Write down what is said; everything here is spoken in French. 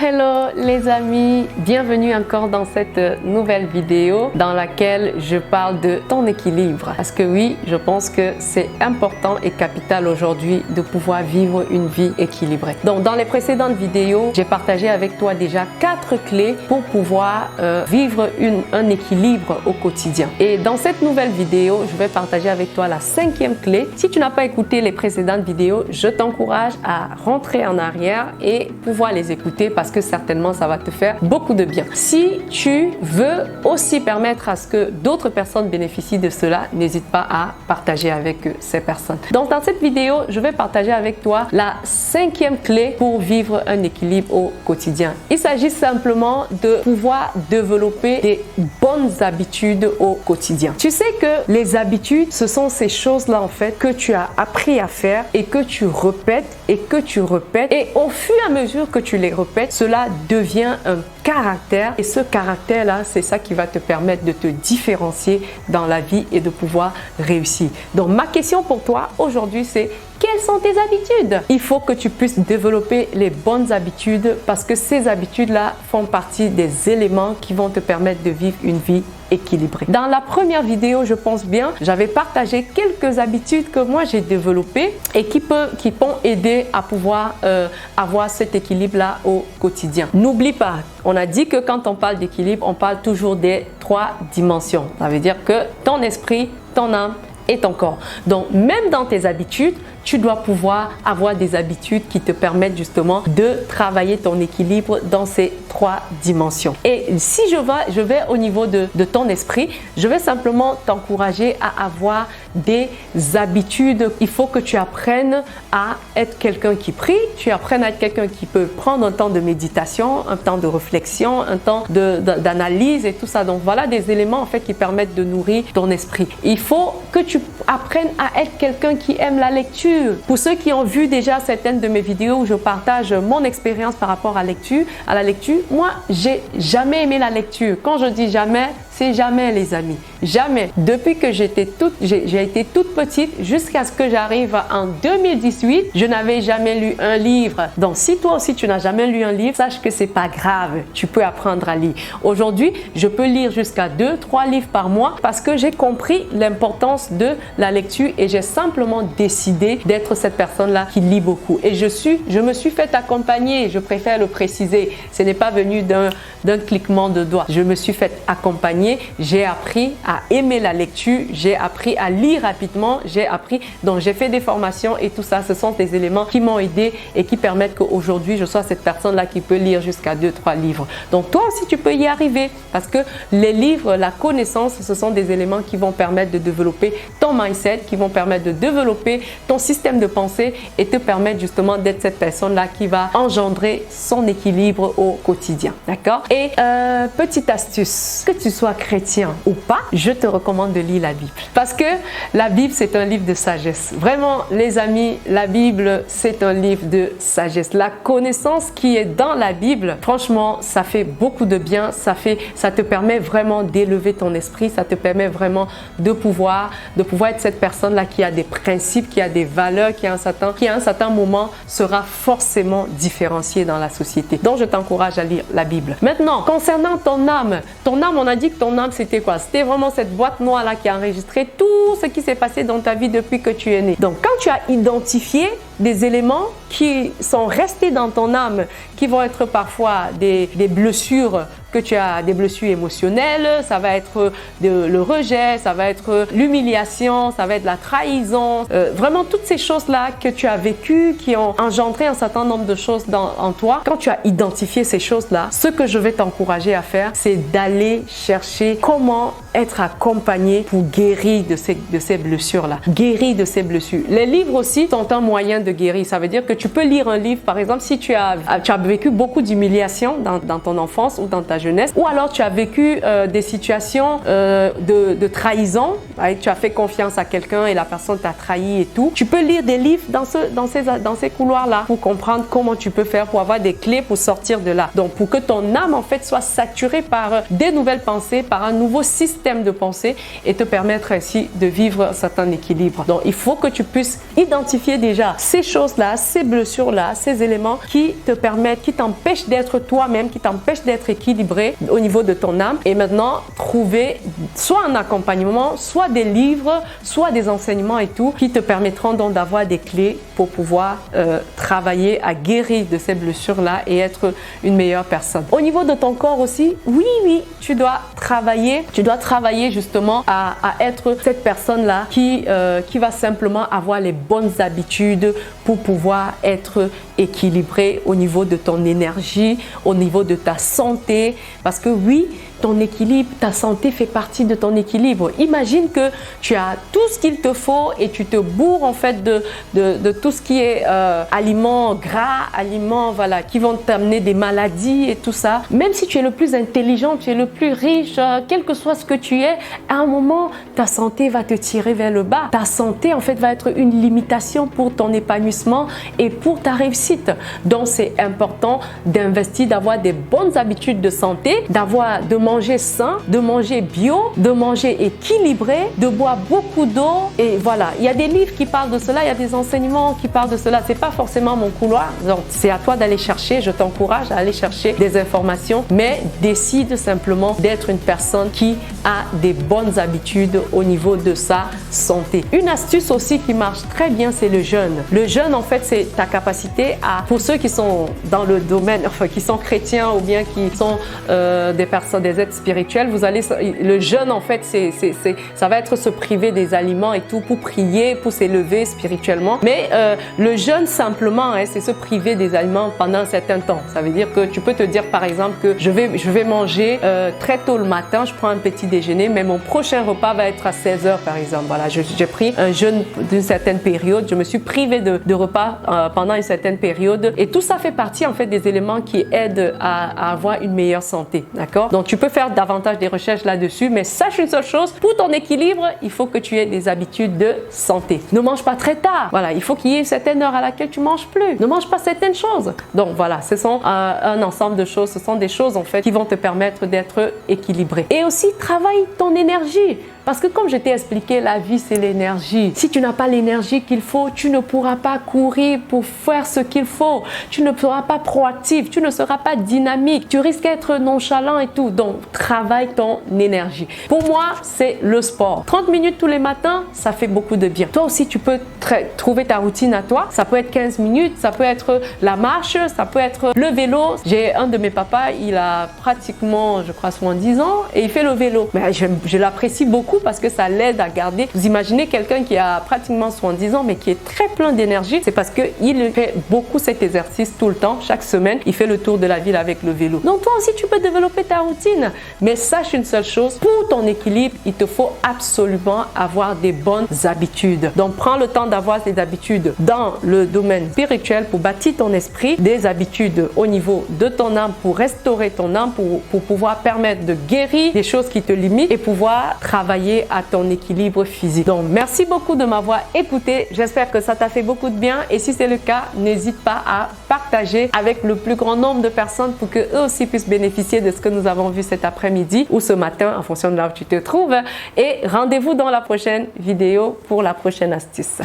Hello les amis, bienvenue encore dans cette nouvelle vidéo dans laquelle je parle de ton équilibre. Parce que oui, je pense que c'est important et capital aujourd'hui de pouvoir vivre une vie équilibrée. Donc dans les précédentes vidéos, j'ai partagé avec toi déjà 4 clés pour pouvoir vivre un équilibre au quotidien. Et dans cette nouvelle vidéo, je vais partager avec toi la 5e clé. Si tu n'as pas écouté les précédentes vidéos, je t'encourage à rentrer en arrière et pouvoir les écouter parce que certainement ça va te faire beaucoup de bien. Si tu veux aussi permettre à ce que d'autres personnes bénéficient de cela, n'hésite pas à partager avec ces personnes. Donc dans cette vidéo, je vais partager avec toi la 5e clé pour vivre un équilibre au quotidien. Il s'agit simplement de pouvoir développer des bonnes habitudes au quotidien. Tu sais que les habitudes, ce sont ces choses-là en fait que tu as appris à faire et que tu répètes et que tu répètes, et au fur et à mesure que tu les répètes, cela devient un caractère, et ce caractère-là, c'est ça qui va te permettre de te différencier dans la vie et de pouvoir réussir. Donc ma question pour toi aujourd'hui, c'est: quelles sont tes habitudes? Il faut que tu puisses développer les bonnes habitudes parce que ces habitudes-là font partie des éléments qui vont te permettre de vivre une vie équilibrée. Dans la première vidéo, je pense bien, j'avais partagé quelques habitudes que moi j'ai développées et qui peuvent aider à pouvoir avoir cet équilibre-là au quotidien. N'oublie pas, on a dit que quand on parle d'équilibre, on parle toujours des 3 dimensions. Ça veut dire que ton esprit, ton âme et ton corps. Donc même dans tes habitudes, tu dois pouvoir avoir des habitudes qui te permettent justement de travailler ton équilibre dans ces 3 dimensions. Et si je vais au niveau de ton esprit, je vais simplement t'encourager à avoir des habitudes. Il faut que tu apprennes à être quelqu'un qui prie, tu apprennes à être quelqu'un qui peut prendre un temps de méditation, un temps de réflexion, un temps d'analyse et tout ça. Donc voilà des éléments en fait qui permettent de nourrir ton esprit. Il faut que tu apprennes à être quelqu'un qui aime la lecture. Pour ceux qui ont vu déjà certaines de mes vidéos où je partage mon expérience par rapport à la lecture, moi, j'ai jamais aimé la lecture. Quand je dis jamais, c'est jamais les amis. Jamais. Depuis que j'ai été toute petite jusqu'à ce que j'arrive en 2018, je n'avais jamais lu un livre. Donc si toi aussi tu n'as jamais lu un livre, sache que c'est pas grave. Tu peux apprendre à lire. Aujourd'hui, je peux lire jusqu'à 2-3 livres par mois parce que j'ai compris l'importance de la lecture et j'ai simplement décidé d'être cette personne-là qui lit beaucoup. Et je me suis fait accompagner, je préfère le préciser. Ce n'est pas venu d'un cliquement de doigts. Je me suis fait accompagner. J'ai appris à aimer la lecture, j'ai appris à lire rapidement, donc j'ai fait des formations et tout ça, ce sont des éléments qui m'ont aidé et qui permettent qu'aujourd'hui je sois cette personne-là qui peut lire jusqu'à 2-3 livres. Donc toi aussi tu peux y arriver parce que les livres, la connaissance, ce sont des éléments qui vont permettre de développer ton mindset, qui vont permettre de développer ton système de pensée et te permettre justement d'être cette personne-là qui va engendrer son équilibre au quotidien. D'accord? Et petite astuce, que tu sois chrétien ou pas, je te recommande de lire la Bible. Parce que la Bible, c'est un livre de sagesse. Vraiment, les amis, la Bible, c'est un livre de sagesse. La connaissance qui est dans la Bible, franchement, ça fait beaucoup de bien. Ça te permet vraiment d'élever ton esprit. Ça te permet vraiment de pouvoir être cette personne-là qui a des principes, qui a des valeurs, qui à un certain moment sera forcément différenciée dans la société. Donc, je t'encourage à lire la Bible. Maintenant, concernant ton âme, on a dit que ton âme, c'était quoi? C'était vraiment cette boîte noire-là qui a enregistré tout ce qui s'est passé dans ta vie depuis que tu es né. Donc, quand tu as identifié des éléments qui sont restés dans ton âme, qui vont être parfois des blessures, que tu as des blessures émotionnelles, ça va être le rejet, ça va être l'humiliation, ça va être la trahison, vraiment toutes ces choses-là que tu as vécues, qui ont engendré un certain nombre de choses en toi. Quand tu as identifié ces choses-là, ce que je vais t'encourager à faire, c'est d'aller chercher comment être accompagné pour guérir de ces blessures-là. Guérir de ces blessures. Les livres aussi sont un moyen de guérir. Ça veut dire que tu peux lire un livre, par exemple, si tu as vécu beaucoup d'humiliation dans ton enfance ou dans ta jeunesse, ou alors tu as vécu des situations de trahison, ouais, tu as fait confiance à quelqu'un et la personne t'a trahi et tout. Tu peux lire des livres dans ces couloirs-là pour comprendre comment tu peux faire pour avoir des clés pour sortir de là. Donc, pour que ton âme, en fait, soit saturée par des nouvelles pensées, par un nouveau système de pensée et te permettre ainsi de vivre un certain équilibre. Donc, il faut que tu puisses identifier déjà ces choses-là, ces blessures-là, ces éléments qui te permettent, qui t'empêchent d'être toi-même, qui t'empêchent d'être équilibré au niveau de ton âme. Et maintenant, trouver soit un accompagnement, soit des livres, soit des enseignements et tout, qui te permettront donc d'avoir des clés pour pouvoir travailler à guérir de ces blessures-là et être une meilleure personne. Au niveau de ton corps aussi, oui, tu dois travailler justement à être cette personne-là qui va simplement avoir les bonnes habitudes pour pouvoir être équilibré au niveau de ton énergie, au niveau de ta santé, parce que oui, ton équilibre, ta santé fait partie de ton équilibre. Imagine que tu as tout ce qu'il te faut et tu te bourres en fait de tout ce qui est aliments gras, aliments voilà, qui vont t'amener des maladies et tout ça. Même si tu es le plus intelligent, tu es le plus riche, quel que soit ce que tu es, à un moment, ta santé va te tirer vers le bas. Ta santé en fait va être une limitation pour ton épanouissement et pour ta réussite. Donc c'est important d'investir, d'avoir des bonnes habitudes de santé, de manger sain, de manger bio, de manger équilibré, de boire beaucoup d'eau. Et voilà, il y a des livres qui parlent de cela, il y a des enseignements qui parlent de cela. C'est pas forcément mon couloir, donc c'est à toi d'aller chercher. Je t'encourage à aller chercher des informations, mais décide simplement d'être une personne qui a des bonnes habitudes au niveau de sa santé. Une astuce aussi qui marche très bien, c'est le jeûne. Le jeûne, en fait, c'est ta capacité à, pour ceux qui sont dans le domaine, enfin qui sont chrétiens ou bien qui sont des personnes, des êtres spirituels, le jeûne en fait, ça va être se priver des aliments et tout pour prier, pour s'élever spirituellement. Mais le jeûne simplement, c'est se priver des aliments pendant un certain temps. Ça veut dire que tu peux te dire par exemple que je vais manger très tôt le matin, je prends un petit déjeuner, mais mon prochain repas va être à 16h par exemple. Voilà, j'ai pris un jeûne d'une certaine période, je me suis privé de repas pendant une certaine période et tout ça fait partie en fait des éléments qui aident à avoir une meilleure santé, d'accord? Donc tu peux faire davantage des recherches là-dessus, mais sache une seule chose, pour ton équilibre, il faut que tu aies des habitudes de santé. Ne mange pas très tard, voilà, il faut qu'il y ait une certaine heure à laquelle tu manges plus. Ne mange pas certaines choses. Donc voilà, ce sont un ensemble de choses, ce sont des choses en fait qui vont te permettre d'être équilibré. Et aussi, travaille ton énergie. Parce que comme je t'ai expliqué, la vie c'est l'énergie. Si tu n'as pas l'énergie qu'il faut, tu ne pourras pas courir pour faire ce qu'il faut. Tu ne seras pas proactif, tu ne seras pas dynamique. Tu risques d'être nonchalant et tout. Donc, travaille ton énergie. Pour moi, c'est le sport. 30 minutes tous les matins, ça fait beaucoup de bien. Toi aussi, tu peux trouver ta routine à toi. Ça peut être 15 minutes, ça peut être la marche, ça peut être le vélo. J'ai un de mes papas, il a pratiquement, je crois, 70 ans et il fait le vélo. Mais je l'apprécie beaucoup parce que ça l'aide à garder. Vous imaginez quelqu'un qui a pratiquement 70 ans mais qui est très plein d'énergie, c'est parce qu'il fait beaucoup cet exercice tout le temps, chaque semaine, il fait le tour de la ville avec le vélo. Donc toi aussi tu peux développer ta routine, mais sache une seule chose, pour ton équilibre, il te faut absolument avoir des bonnes habitudes. Donc prends le temps d'avoir des habitudes dans le domaine spirituel pour bâtir ton esprit, des habitudes au niveau de ton âme pour restaurer ton âme, pour pouvoir permettre de guérir des choses qui te limitent et pouvoir travailler à ton équilibre physique. Donc merci beaucoup de m'avoir écouté, j'espère que ça t'a fait beaucoup de bien et si c'est le cas, n'hésite pas à partager avec le plus grand nombre de personnes pour que eux aussi puissent bénéficier de ce que nous avons vu cet après-midi ou ce matin en fonction de là où tu te trouves et rendez-vous dans la prochaine vidéo pour la prochaine astuce.